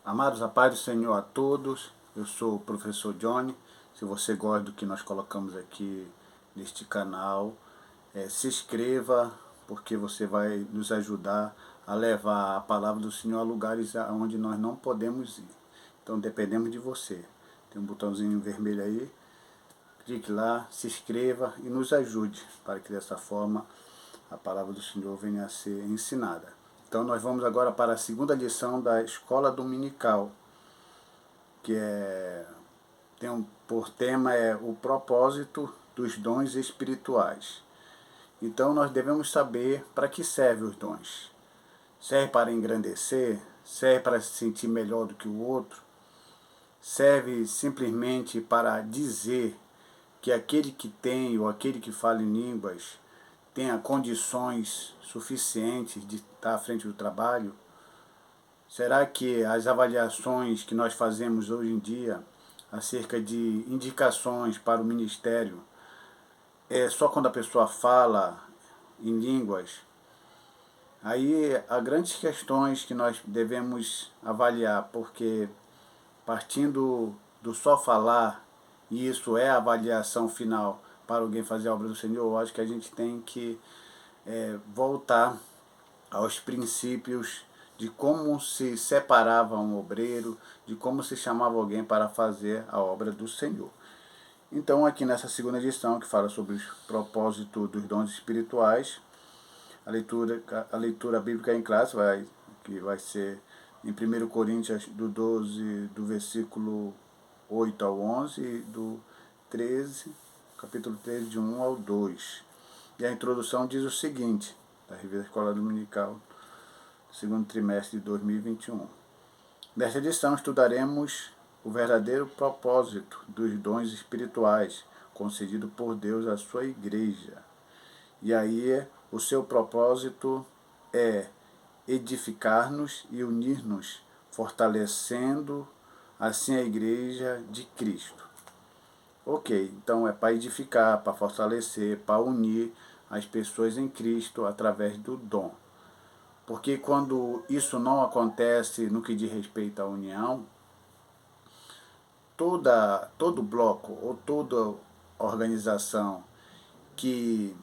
Amados, a paz do Senhor a todos. Eu sou o professor Johnny. Se você gosta do que nós colocamos aqui neste canal, se inscreva, porque você vai nos ajudar a levar a palavra do Senhor a lugares onde nós não podemos ir. Então dependemos de você. Tem um botãozinho vermelho aí. Clique lá, se inscreva e nos ajude para que dessa forma a palavra do Senhor venha a ser ensinada. Então nós vamos agora para a segunda lição da Escola Dominical, que por tema o propósito dos dons espirituais. Então nós devemos saber para que servem os dons. Serve para engrandecer? Serve para se sentir melhor do que o outro? Serve simplesmente para dizer que aquele que tem ou aquele que fala em línguas tenha condições suficientes de estar à frente do trabalho? Será que as avaliações que nós fazemos hoje em dia acerca de indicações para o ministério é só quando a pessoa fala em línguas? Aí há grandes questões que nós devemos avaliar, porque partindo do só falar, e isso é a avaliação final para alguém fazer a obra do Senhor, eu acho que a gente tem que voltar aos princípios de como se separava um obreiro, de como se chamava alguém para fazer a obra do Senhor. Então, aqui nessa segunda lição, que fala sobre os propósitos dos dons espirituais, a leitura bíblica em classe que vai ser em 1 Coríntios do 12, do versículo 8 ao 11, e do 13, capítulo 13, de 1 ao 2. E a introdução diz o seguinte, da Revista Escola Dominical, segundo trimestre de 2021. Nesta edição estudaremos o verdadeiro propósito dos dons espirituais concedido por Deus à sua igreja. E aí o seu propósito é edificar-nos e unir-nos, fortalecendo assim a igreja de Cristo. Ok, então é para edificar, para fortalecer, para unir as pessoas em Cristo através do dom. Porque quando isso não acontece no que diz respeito à união, todo bloco ou toda organização que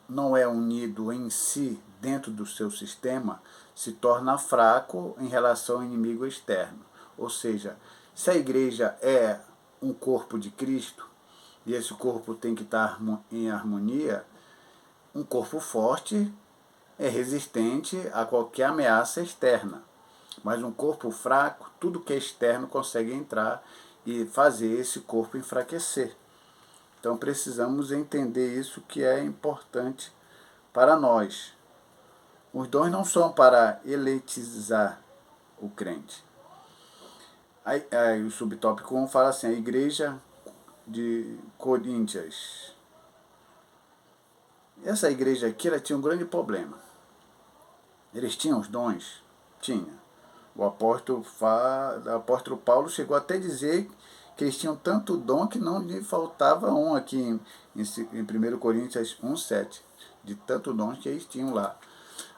não é unido em si dentro do seu sistema se torna fraco em relação ao inimigo externo. Ou seja, se a igreja é um corpo de Cristo e esse corpo tem que estar em harmonia, um corpo forte é resistente a qualquer ameaça externa. Mas um corpo fraco, tudo que é externo consegue entrar e fazer esse corpo enfraquecer. Então precisamos entender isso, que é importante para nós. Os dons não são para elitizar o crente. Aí o subtópico 1 fala assim, a igreja de Coríntios. Essa igreja aqui ela tinha um grande problema. Eles tinham os dons? Tinha. O apóstolo Paulo chegou até a dizer que eles tinham tanto dom que não lhe faltava um aqui em 1 Coríntios 1,7, de tanto dom que eles tinham lá.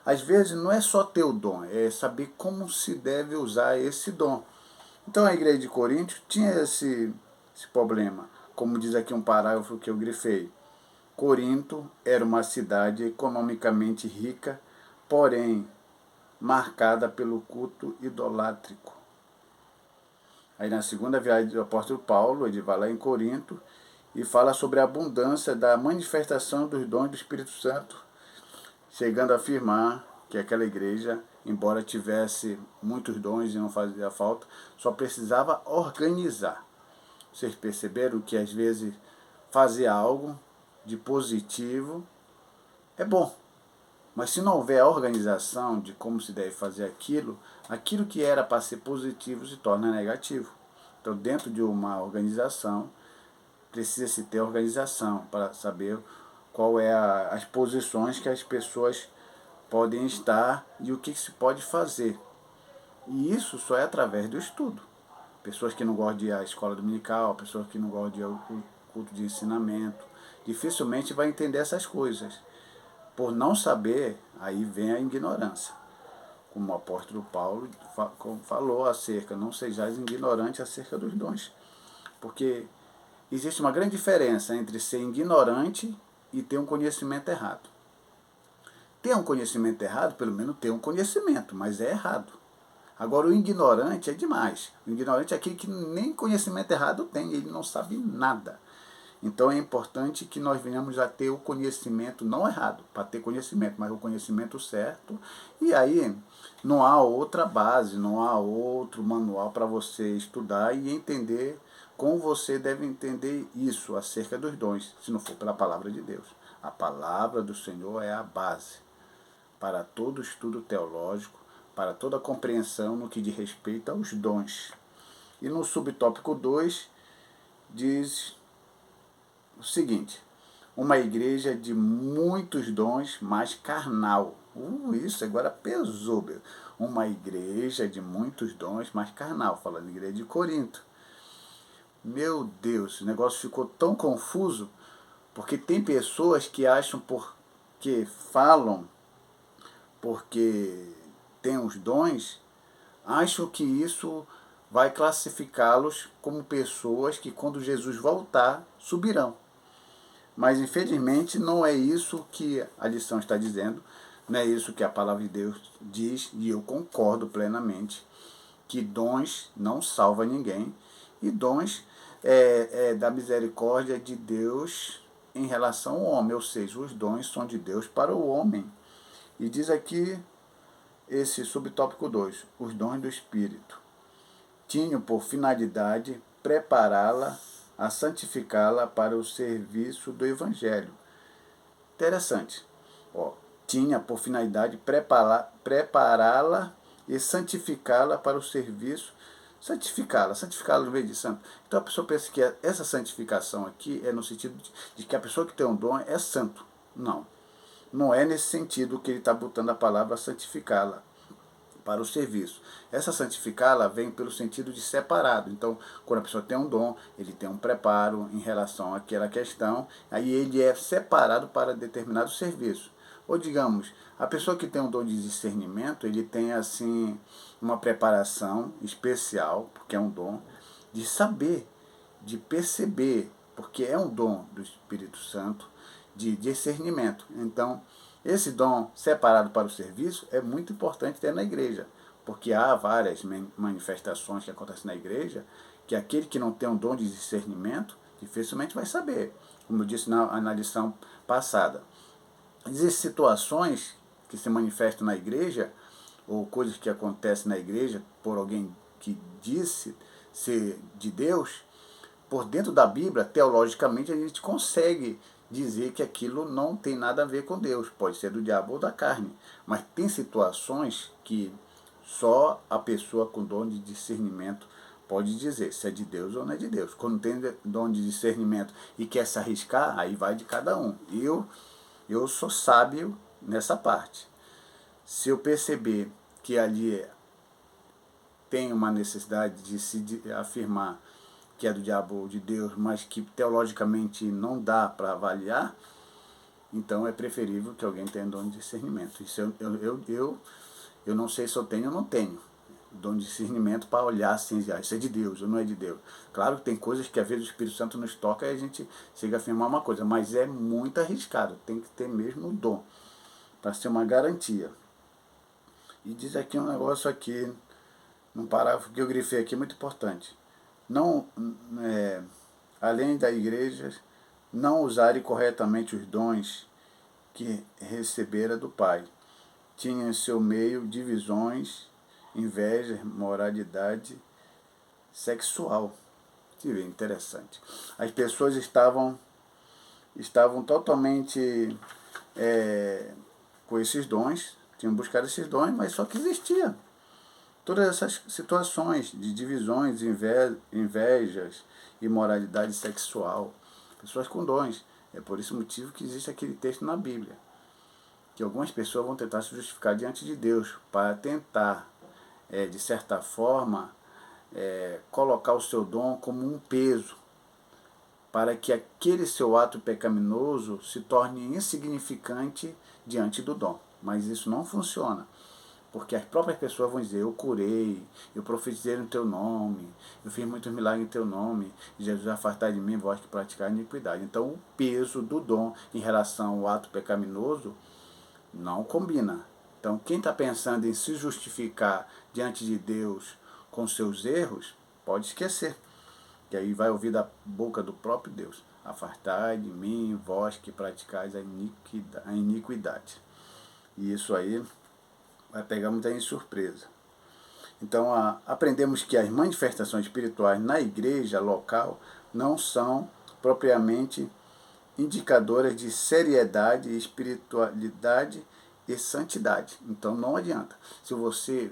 Às vezes não é só ter o dom, é saber como se deve usar esse dom. Então a igreja de Corinto tinha esse problema. Como diz aqui um parágrafo que eu grifei. Corinto era uma cidade economicamente rica, porém marcada pelo culto idolátrico. Aí na segunda viagem do apóstolo Paulo, ele vai lá em Corinto e fala sobre a abundância da manifestação dos dons do Espírito Santo, chegando a afirmar que aquela igreja, embora tivesse muitos dons e não fazia falta, só precisava organizar. Vocês perceberam que às vezes fazer algo de positivo é bom, mas se não houver a organização de como se deve fazer aquilo que era para ser positivo se torna negativo. Então, dentro de uma organização, precisa-se ter organização para saber qual é as posições que as pessoas podem estar e o que se pode fazer. E isso só é através do estudo. Pessoas que não gostam de ir à escola dominical, pessoas que não gostam de ir ao culto de ensinamento, dificilmente vai entender essas coisas. Por não saber, aí vem a ignorância. como o apóstolo Paulo falou acerca, não sejais ignorantes acerca dos dons. Porque existe uma grande diferença entre ser ignorante e ter um conhecimento errado. Ter um conhecimento errado, pelo menos ter um conhecimento, mas é errado. Agora, o ignorante é demais. O ignorante é aquele que nem conhecimento errado tem, ele não sabe nada. Então, é importante que nós venhamos a ter o conhecimento não errado, para ter conhecimento, mas o conhecimento certo. E aí, não há outra base, não há outro manual para você estudar e entender como você deve entender isso acerca dos dons, se não for pela palavra de Deus. A palavra do Senhor é a base para todo estudo teológico, para toda compreensão no que diz respeito aos dons. E no subtópico 2 diz o seguinte: uma igreja de muitos dons, mas carnal. Isso agora pesou, meu. Uma igreja de muitos dons, mas carnal. Falando de igreja de Corinto. Meu Deus, o negócio ficou tão confuso, porque tem pessoas que acham porque falam, porque têm os dons, acham que isso vai classificá-los como pessoas que, quando Jesus voltar, subirão. Mas, infelizmente, não é isso que a lição está dizendo, não é isso que a palavra de Deus diz, e eu concordo plenamente, que dons não salva ninguém, e dons é da misericórdia de Deus em relação ao homem, ou seja, os dons são de Deus para o homem. E diz aqui esse subtópico 2, os dons do Espírito tinham por finalidade prepará-la, a santificá-la para o serviço do Evangelho. Interessante. Ó, tinha por finalidade prepará-la e santificá-la para o serviço. Santificá-la no meio de santo. Então a pessoa pensa que essa santificação aqui é no sentido de que a pessoa que tem um dom é santo. Não. Não é nesse sentido que ele está botando a palavra santificá-la para o serviço. Essa santificá-la vem pelo sentido de separado. Então, quando a pessoa tem um dom, ele tem um preparo em relação àquela questão, aí ele é separado para determinado serviço. Ou digamos, a pessoa que tem um dom de discernimento, ele tem assim uma preparação especial, porque é um dom, de saber, de perceber, porque é um dom do Espírito Santo, de discernimento. Então, esse dom separado para o serviço é muito importante ter na igreja, porque há várias manifestações que acontecem na igreja que aquele que não tem um dom de discernimento dificilmente vai saber, como eu disse na lição passada. Existem situações que se manifestam na igreja, ou coisas que acontecem na igreja por alguém que disse ser de Deus, por dentro da Bíblia, teologicamente, a gente consegue dizer que aquilo não tem nada a ver com Deus. Pode ser do diabo ou da carne. Mas tem situações que só a pessoa com dom de discernimento pode dizer se é de Deus ou não é de Deus. Quando tem dom de discernimento e quer se arriscar, aí vai de cada um. Eu sou sábio nessa parte. Se eu perceber que ali tem uma necessidade de se afirmar que é do diabo ou de Deus, mas que teologicamente não dá para avaliar, então é preferível que alguém tenha dom de discernimento. Isso eu não sei se eu tenho ou não tenho dom de discernimento para olhar assim, isso é de Deus ou não é de Deus. Claro que tem coisas que às vezes o Espírito Santo nos toca e a gente chega a afirmar uma coisa, mas é muito arriscado, tem que ter mesmo o dom, para ser uma garantia. E diz aqui um negócio aqui, num parágrafo que eu grifei aqui, muito importante. Não, além da igreja, não usarem corretamente os dons que recebera do Pai. Tinha em seu meio divisões, inveja, moralidade sexual. Que bem interessante. As pessoas estavam totalmente com esses dons, tinham buscado esses dons, mas só que existia todas essas situações de divisões, invejas, imoralidade sexual, pessoas com dons. É por esse motivo que existe aquele texto na Bíblia, que algumas pessoas vão tentar se justificar diante de Deus, para tentar, de certa forma, colocar o seu dom como um peso, para que aquele seu ato pecaminoso se torne insignificante diante do dom. Mas isso não funciona. Porque as próprias pessoas vão dizer, eu curei, eu profetizei no teu nome, eu fiz muitos milagres em teu nome, Jesus afastai de mim, vós que praticais iniquidade. Então o peso do dom em relação ao ato pecaminoso não combina. Então quem está pensando em se justificar diante de Deus com seus erros, pode esquecer. Que aí vai ouvir da boca do próprio Deus. Afastai de mim, vós que praticais a iniquidade. E isso aí vai pegar muita gente surpresa. Então, aprendemos que as manifestações espirituais na igreja local não são propriamente indicadoras de seriedade, espiritualidade e santidade. Então, não adianta. Se você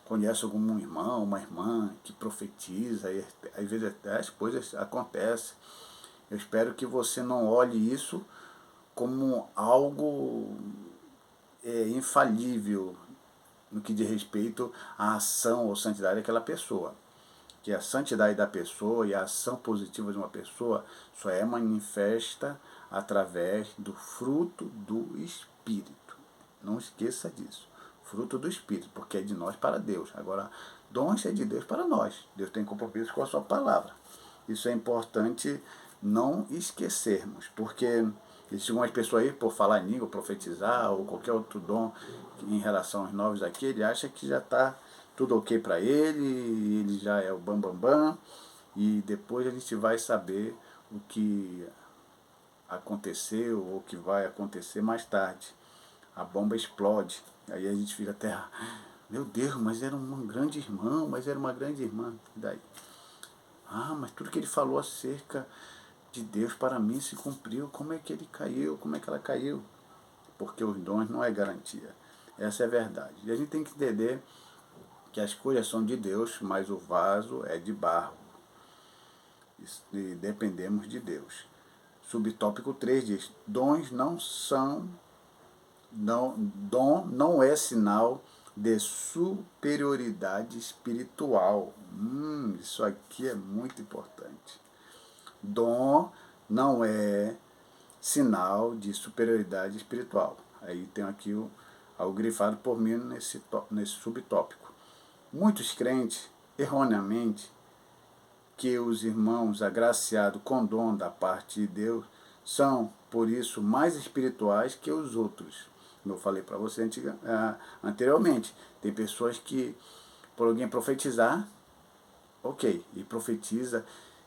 conhece algum irmão, uma irmã que profetiza, e às vezes até as coisas acontecem, eu espero que você não olhe isso como algo infalível no que diz respeito à ação ou santidade daquela pessoa. Que a santidade da pessoa e a ação positiva de uma pessoa só é manifesta através do fruto do Espírito. Não esqueça disso. Fruto do Espírito, porque é de nós para Deus. Agora, dons é de Deus para nós. Deus tem compromisso com a sua palavra. Isso é importante não esquecermos, porque existem algumas pessoas aí, por falar em língua, profetizar ou qualquer outro dom em relação aos novos aqui, ele acha que já está tudo ok para ele já é o bambambam, bam, bam, e depois a gente vai saber o que aconteceu ou o que vai acontecer mais tarde. A bomba explode, aí a gente fica até, meu Deus, mas era um grande irmão, mas era uma grande irmã, e daí? Mas tudo que ele falou acerca de Deus para mim se cumpriu, como é que ele caiu, como é que ela caiu? Porque os dons não é garantia, essa é a verdade. E a gente tem que entender que as coisas são de Deus, mas o vaso é de barro. E dependemos de Deus. Subtópico 3 diz, dons não são, dom não é sinal de superioridade espiritual. Isso aqui é muito importante. Dom não é sinal de superioridade espiritual. Aí tem aqui algo grifado por mim nesse subtópico. Muitos crentes, erroneamente, que os irmãos agraciados com dom da parte de Deus são, por isso, mais espirituais que os outros. Como eu falei para você anteriormente, tem pessoas que, por alguém profetizar, ok, e profetiza,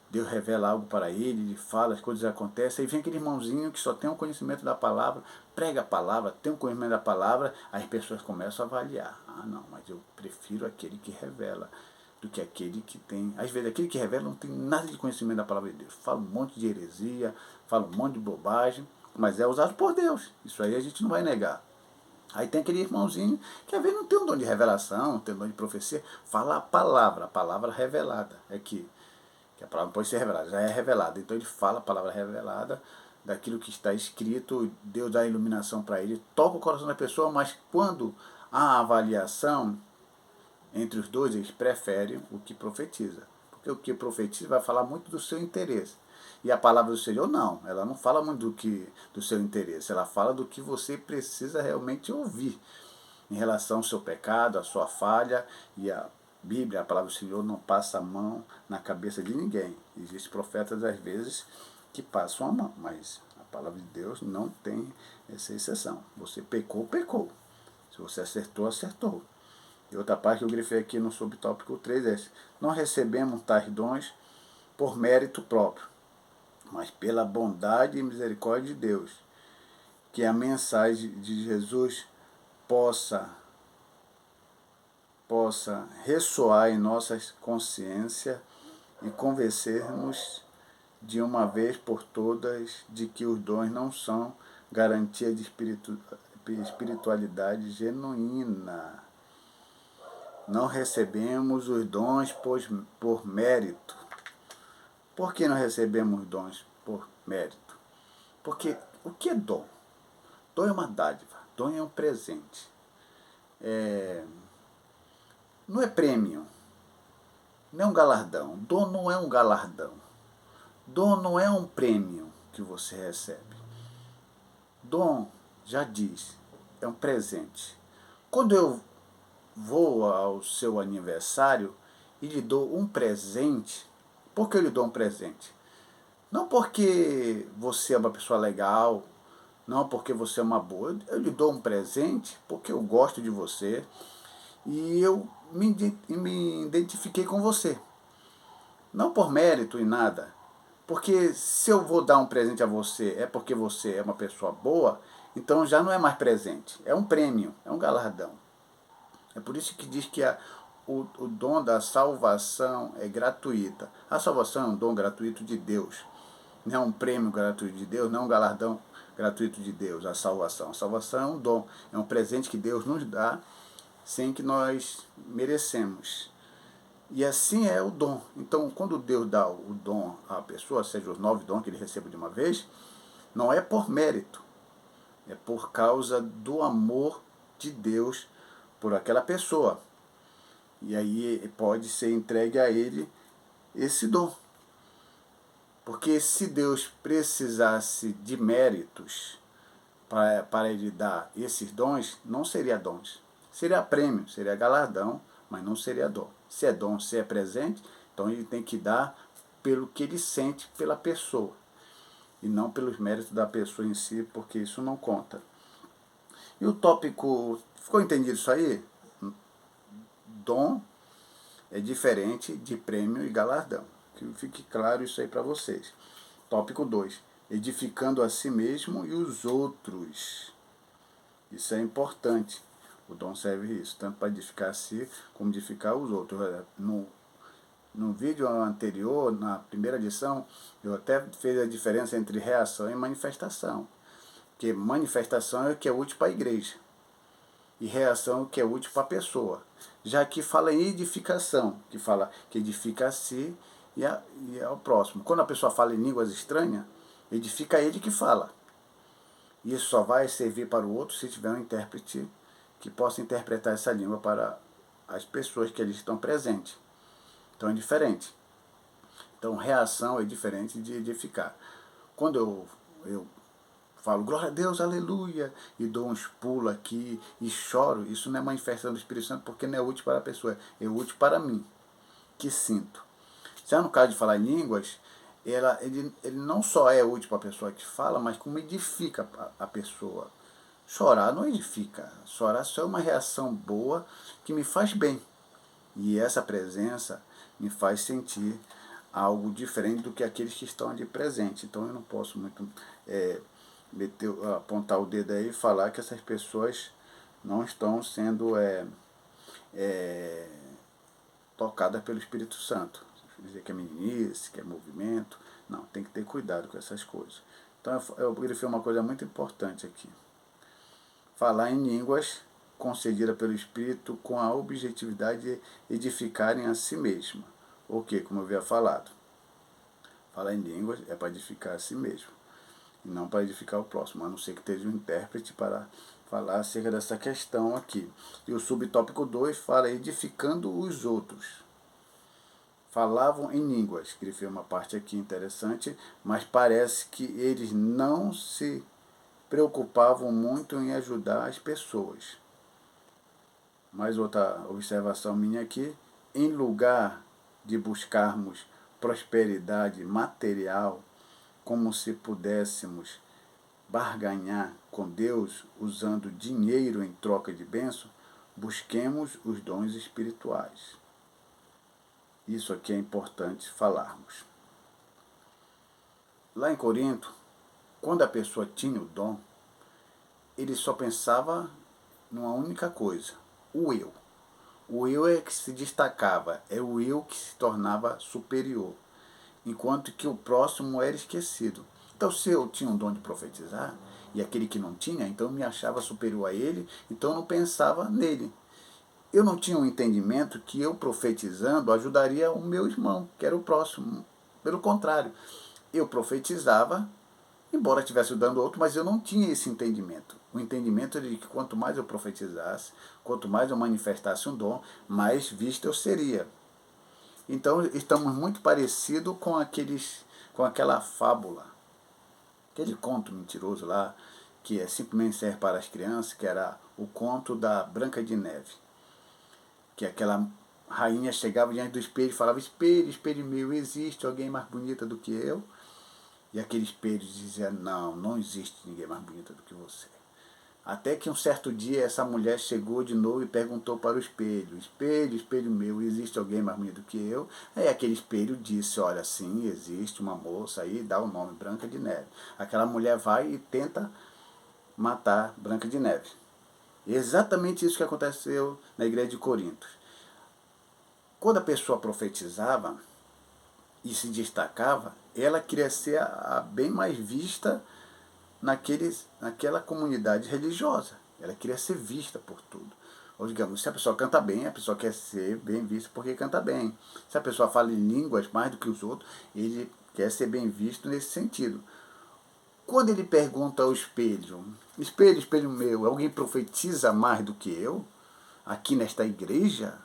Deus revela algo para ele fala, as coisas acontecem, aí vem aquele irmãozinho que só tem o conhecimento da palavra, prega a palavra, tem o conhecimento da palavra, as pessoas começam a avaliar. Não, mas eu prefiro aquele que revela do que aquele que tem. Às vezes aquele que revela não tem nada de conhecimento da palavra de Deus. Fala um monte de heresia, fala um monte de bobagem, mas é usado por Deus. Isso aí a gente não vai negar. Aí tem aquele irmãozinho que às vezes não tem um dom de revelação, não tem um dom de profecia, fala a palavra revelada. É que a palavra não pode ser revelada, já é revelada. Então ele fala a palavra revelada daquilo que está escrito, Deus dá a iluminação para ele, toca o coração da pessoa, mas quando há avaliação entre os dois, eles preferem o que profetiza. Porque o que profetiza vai falar muito do seu interesse. E a palavra do Senhor não, ela não fala muito do seu interesse, ela fala do que você precisa realmente ouvir em relação ao seu pecado, à sua falha, e a Bíblia, a palavra do Senhor, não passa a mão na cabeça de ninguém. Existem profetas, às vezes, que passam a mão, mas a palavra de Deus não tem essa exceção. Você pecou, pecou. Se você acertou, acertou. E outra parte que eu grifei aqui no subtópico 3 é: não recebemos tais dons por mérito próprio, mas pela bondade e misericórdia de Deus. Que a mensagem de Jesus possa ressoar em nossas consciências e convencer-nos de uma vez por todas de que os dons não são garantia de espiritualidade genuína. Não recebemos os dons por mérito. Por que não recebemos dons por mérito? Porque o que é dom? Dom é uma dádiva, dom é um presente. Não é prêmio, não é um galardão. Dom não é um galardão. Dom não é um prêmio que você recebe. Dom, já diz, é um presente. Quando eu vou ao seu aniversário e lhe dou um presente. Por que eu lhe dou um presente? Não porque você é uma pessoa legal, não porque você é uma boa. Eu lhe dou um presente porque eu gosto de você e eu me identifiquei com você. Não por mérito e nada. Porque se eu vou dar um presente a você é porque você é uma pessoa boa, então já não é mais presente. É um prêmio, é um galardão. É por isso que diz que o dom da salvação é gratuita. A salvação é um dom gratuito de Deus. Não é um prêmio gratuito de Deus, não é um galardão gratuito de Deus, a salvação. A salvação é um dom, é um presente que Deus nos dá sem que nós merecemos. E assim é o dom. Então, quando Deus dá o dom à pessoa, seja os 9 dons que ele recebe de uma vez, não é por mérito, é por causa do amor de Deus por aquela pessoa. E aí pode ser entregue a ele esse dom. Porque se Deus precisasse de méritos para ele dar esses dons, não seria dons. Seria prêmio, seria galardão, mas não seria dom. Se é dom, se é presente, então ele tem que dar pelo que ele sente pela pessoa. E não pelos méritos da pessoa em si, porque isso não conta. E o tópico, ficou entendido isso aí? Dom é diferente de prêmio e galardão. Que fique claro isso aí para vocês. Tópico 2. Edificando a si mesmo e os outros. Isso é importante. O dom serve isso, tanto para edificar a si como edificar os outros. No vídeo anterior, na primeira lição, eu até fiz a diferença entre reação e manifestação. Porque manifestação é o que é útil para a igreja. E reação é o que é útil para a pessoa. Já aqui fala em edificação, que fala que edifica a si e ao próximo. Quando a pessoa fala em línguas estranhas, edifica ele que fala. Isso só vai servir para o outro se tiver um intérprete que possa interpretar essa língua para as pessoas que ali estão presentes. Então é diferente. Então reação é diferente de edificar. Quando eu falo glória a Deus, aleluia, e dou uns pulos aqui e choro, isso não é manifestação do Espírito Santo porque não é útil para a pessoa, é útil para mim, que sinto. Já no caso de falar em línguas, ele não só é útil para a pessoa que fala, mas como edifica a pessoa. Chorar não edifica. Chorar só é uma reação boa que me faz bem. E essa presença me faz sentir algo diferente do que aqueles que estão ali presentes. Então eu não posso muito apontar o dedo aí e falar que essas pessoas não estão sendo tocadas pelo Espírito Santo. Dizer que é meninice, que é movimento. Não, tem que ter cuidado com essas coisas. Então eu grifei uma coisa muito importante aqui. Falar em línguas concedida pelo Espírito com a objetividade de edificarem a si mesmo. O que, como eu havia falado? Falar em línguas é para edificar a si mesmo, e não para edificar o próximo, a não ser que esteja um intérprete para falar acerca dessa questão aqui. E o subtópico 2 fala edificando os outros. Falavam em línguas, grifei uma parte aqui interessante, mas parece que eles não se preocupavam muito em ajudar as pessoas. Mais outra observação minha aqui, em lugar de buscarmos prosperidade material, como se pudéssemos barganhar com Deus usando dinheiro em troca de bênção, busquemos os dons espirituais. Isso aqui é importante falarmos. Lá em Corinto, quando a pessoa tinha o dom, ele só pensava numa única coisa, o eu. O eu é que se destacava, é o eu que se tornava superior, enquanto que o próximo era esquecido. Então, se eu tinha um dom de profetizar, e aquele que não tinha, então eu me achava superior a ele, então eu não pensava nele. Eu não tinha um entendimento que eu profetizando ajudaria o meu irmão, que era o próximo. Pelo contrário, eu profetizava, embora estivesse dando outro, mas eu não tinha esse entendimento. O entendimento era de que quanto mais eu profetizasse, quanto mais eu manifestasse um dom, mais visto eu seria. Então estamos muito parecidos com aquela fábula, aquele conto mentiroso lá, que simplesmente serve para as crianças, que era o conto da Branca de Neve. que aquela rainha chegava diante do espelho e falava: espelho, espelho meu, existe alguém mais bonita do que eu? E aquele espelho dizia: não, não existe ninguém mais bonita do que você. Até que um certo dia essa mulher chegou de novo e perguntou para o espelho: espelho, espelho meu, existe alguém mais bonito do que eu? Aí aquele espelho disse: olha, sim, existe uma moça aí, dá o nome, Branca de Neve. Aquela mulher vai e tenta matar Branca de Neve. Exatamente isso que aconteceu na igreja de Corinto. Quando a pessoa profetizava e se destacava, ela queria ser a bem mais vista naquela comunidade religiosa. Ela queria ser vista por tudo. Ou digamos, se a pessoa canta bem, a pessoa quer ser bem vista porque canta bem. Se a pessoa fala em línguas mais do que os outros, ele quer ser bem visto nesse sentido. Quando ele pergunta ao espelho: espelho, espelho meu, alguém profetiza mais do que eu aqui nesta igreja?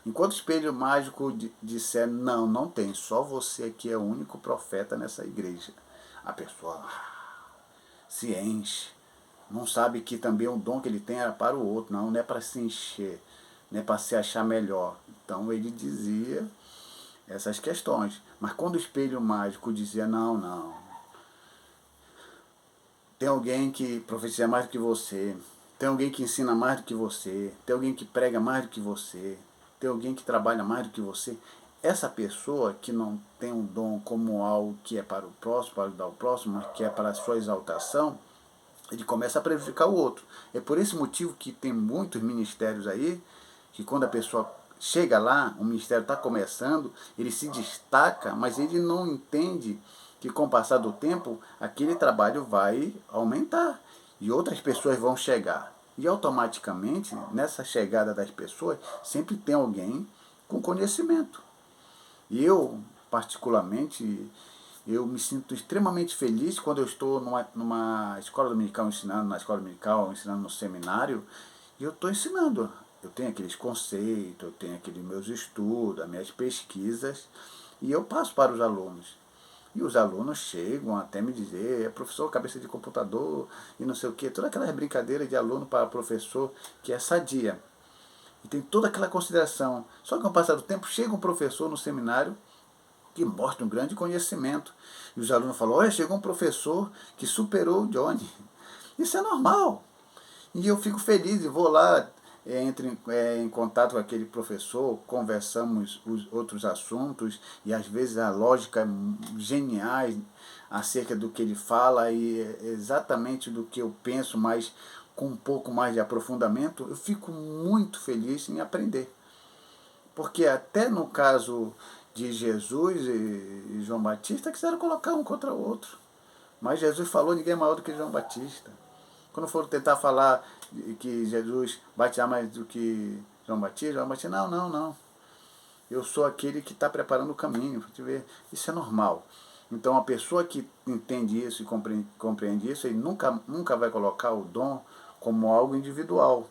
Enquanto o espelho mágico disser: não, não tem, só você aqui é o único profeta nessa igreja, a pessoa se enche. Não sabe que também o dom que ele tem era para o outro, não é para se encher, não é para se achar melhor. Então ele dizia essas questões. Mas quando o espelho mágico dizia: não, não, tem alguém que profetiza mais do que você, tem alguém que ensina mais do que você, tem alguém que prega mais do que você, tem alguém que trabalha mais do que você. Essa pessoa que não tem um dom como algo que é para o próximo, para ajudar o próximo, mas que é para a sua exaltação, ele começa a prejudicar o outro. É por esse motivo que tem muitos ministérios aí, que quando a pessoa chega lá, o ministério está começando, ele se destaca, mas ele não entende que com o passar do tempo, aquele trabalho vai aumentar e outras pessoas vão chegar. E automaticamente, nessa chegada das pessoas, sempre tem alguém com conhecimento. E eu, particularmente, eu me sinto extremamente feliz quando eu estou numa escola dominical ensinando, na escola dominical, ensinando no seminário, e eu estou ensinando. Eu tenho aqueles conceitos, eu tenho aqueles meus estudos, as minhas pesquisas, e eu passo para os alunos. E os alunos chegam até me dizer: professor, cabeça de computador e não sei o quê, toda aquela brincadeira de aluno para professor que é sadia. E tem toda aquela consideração. Só que com o passar do tempo chega um professor no seminário que mostra um grande conhecimento. E os alunos falam: olha, chegou um professor que superou o Johnny. Isso é normal. E eu fico feliz e vou lá, entro em contato com aquele professor, conversamos os outros assuntos e às vezes a lógica é geniais acerca do que ele fala e exatamente do que eu penso, mas com um pouco mais de aprofundamento. Eu fico muito feliz em aprender. Porque até no caso de Jesus e João Batista quiseram colocar um contra o outro. Mas Jesus falou: ninguém é maior do que João Batista. Quando foram tentar falar que Jesus batizar mais do que João Batista, não, não, não. Eu sou aquele que está preparando o caminho. Isso é normal. Então a pessoa que entende isso e compreende isso, ele nunca vai colocar o dom como algo individual,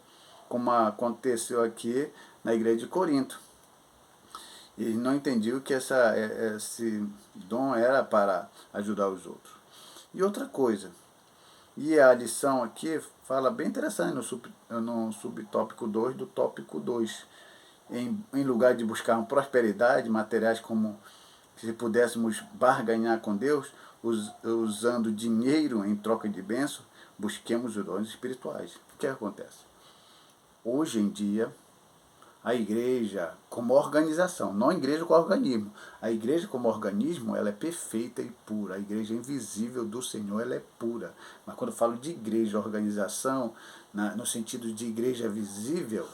como aconteceu aqui na igreja de Corinto. Eles não entendiam que esse dom era para ajudar os outros. E outra coisa, e a lição aqui fala bem interessante no subtópico 2 do tópico 2. Em lugar de buscar uma prosperidade, materiais como se pudéssemos barganhar com Deus, usando dinheiro em troca de bênção, busquemos os dons espirituais. O que acontece? Hoje em dia, a igreja como organização, não a igreja como organismo. A igreja como organismo, ela é perfeita e pura. A igreja invisível do Senhor, ela é pura. Mas quando eu falo de igreja, organização, no sentido de igreja visível,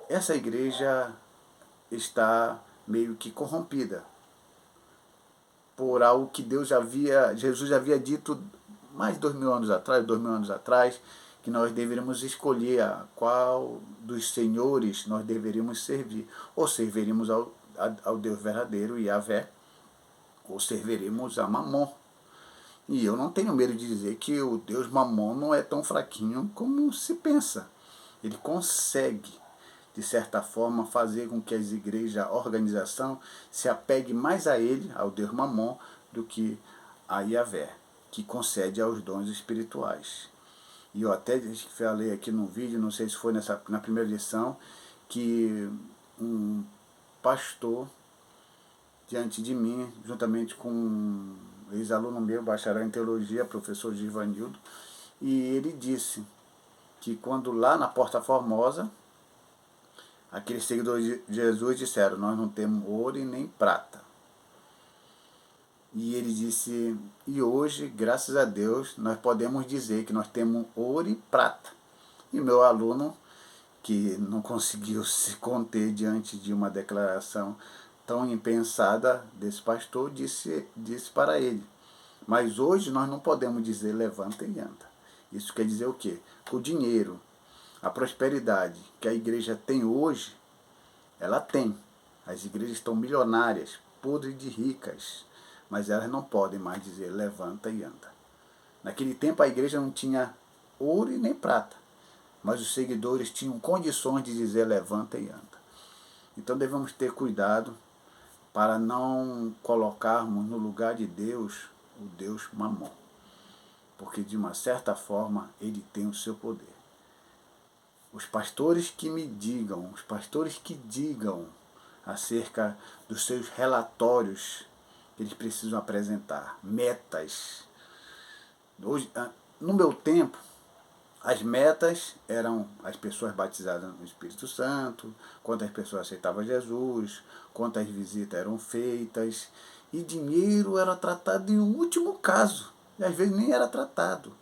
essa igreja está meio que corrompida por algo que Jesus já havia dito mais de 2000 anos atrás, 2000 anos atrás, que nós deveríamos escolher a qual dos senhores nós deveríamos servir. Ou serviremos ao Deus verdadeiro, Yahvé, ou serviremos a Mamon. E eu não tenho medo de dizer que o Deus Mamon não é tão fraquinho como se pensa. Ele consegue, de certa forma, fazer com que as igrejas, a organização, se apegue mais a ele, ao Deus Mamon, do que a Yahvé, que concede aos dons espirituais. E eu até falei aqui no vídeo, não sei se foi na primeira lição, que um pastor diante de mim, juntamente com um ex-aluno meu, bacharel em teologia, professor Givanildo, e ele disse que quando lá na Porta Formosa, aqueles seguidores de Jesus disseram: nós não temos ouro e nem prata. E ele disse: e hoje, graças a Deus, nós podemos dizer que nós temos ouro e prata. E meu aluno, que não conseguiu se conter diante de uma declaração tão impensada desse pastor, disse para ele: mas hoje nós não podemos dizer levanta e anda. Isso quer dizer o quê? Que o dinheiro, a prosperidade que a igreja tem hoje, ela tem. As igrejas estão milionárias, podres de ricas, mas elas não podem mais dizer levanta e anda. Naquele tempo a igreja não tinha ouro e nem prata, mas os seguidores tinham condições de dizer levanta e anda. Então devemos ter cuidado para não colocarmos no lugar de Deus o Deus Mamon, porque de uma certa forma ele tem o seu poder. Os pastores que me digam, os pastores que digam acerca dos seus relatórios que eles precisam apresentar, metas. Hoje, no meu tempo, as metas eram as pessoas batizadas no Espírito Santo, quantas pessoas aceitavam Jesus, quantas visitas eram feitas, e dinheiro era tratado em último caso, e às vezes nem era tratado.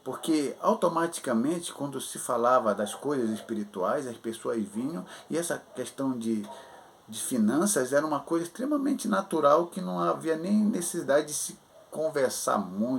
Porque automaticamente, quando se falava das coisas espirituais, as pessoas vinham, e essa questão de finanças era uma coisa extremamente natural, que não havia nem necessidade de se conversar muito.